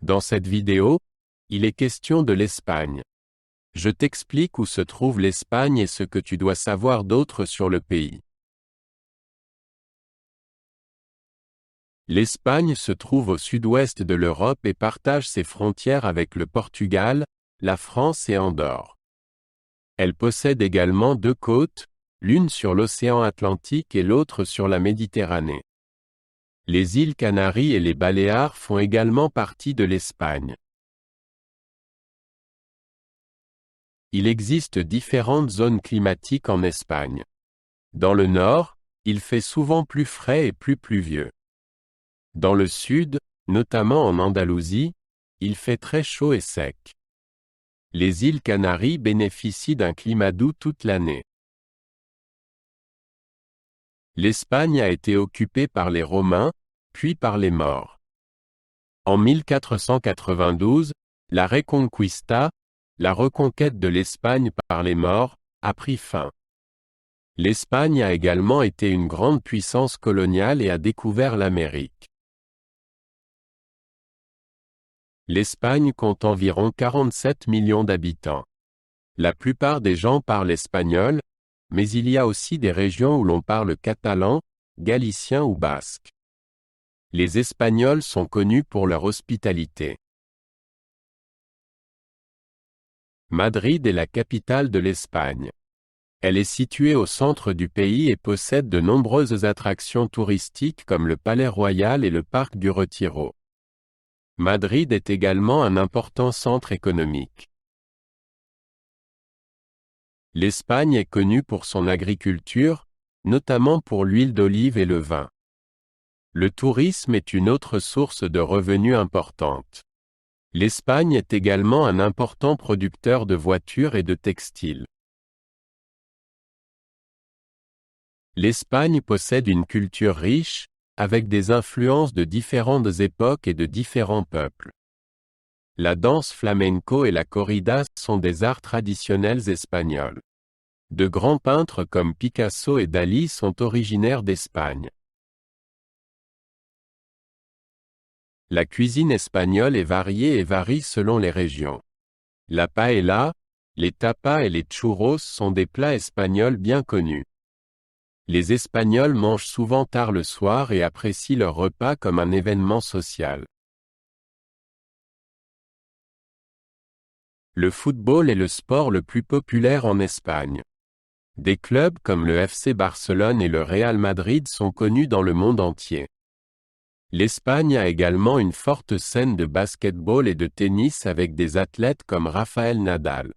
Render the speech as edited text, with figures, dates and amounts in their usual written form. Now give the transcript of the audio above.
Dans cette vidéo, il est question de l'Espagne. Je t'explique où se trouve l'Espagne et ce que tu dois savoir d'autre sur le pays. L'Espagne se trouve au sud-ouest de l'Europe et partage ses frontières avec le Portugal, la France et Andorre. Elle possède également deux côtes, l'une sur l'océan Atlantique et l'autre sur la Méditerranée. Les îles Canaries et les Baléares font également partie de l'Espagne. Il existe différentes zones climatiques en Espagne. Dans le nord, il fait souvent plus frais et plus pluvieux. Dans le sud, notamment en Andalousie, il fait très chaud et sec. Les îles Canaries bénéficient d'un climat doux toute l'année. L'Espagne a été occupée par les Romains, puis par les Maures. En 1492, la Reconquista, la reconquête de l'Espagne par les Maures, a pris fin. L'Espagne a également été une grande puissance coloniale et a découvert l'Amérique. L'Espagne compte environ 47 millions d'habitants. La plupart des gens parlent espagnol, mais il y a aussi des régions où l'on parle catalan, galicien ou basque. Les Espagnols sont connus pour leur hospitalité. Madrid est la capitale de l'Espagne. Elle est située au centre du pays et possède de nombreuses attractions touristiques comme le Palais Royal et le Parc du Retiro. Madrid est également un important centre économique. L'Espagne est connue pour son agriculture, notamment pour l'huile d'olive et le vin. Le tourisme est une autre source de revenus importante. L'Espagne est également un important producteur de voitures et de textiles. L'Espagne possède une culture riche, avec des influences de différentes époques et de différents peuples. La danse flamenco et la corrida sont des arts traditionnels espagnols. De grands peintres comme Picasso et Dalí sont originaires d'Espagne. La cuisine espagnole est variée et varie selon les régions. La paella, les tapas et les churros sont des plats espagnols bien connus. Les Espagnols mangent souvent tard le soir et apprécient leur repas comme un événement social. Le football est le sport le plus populaire en Espagne. Des clubs comme le FC Barcelone et le Real Madrid sont connus dans le monde entier. L'Espagne a également une forte scène de basket-ball et de tennis avec des athlètes comme Rafael Nadal.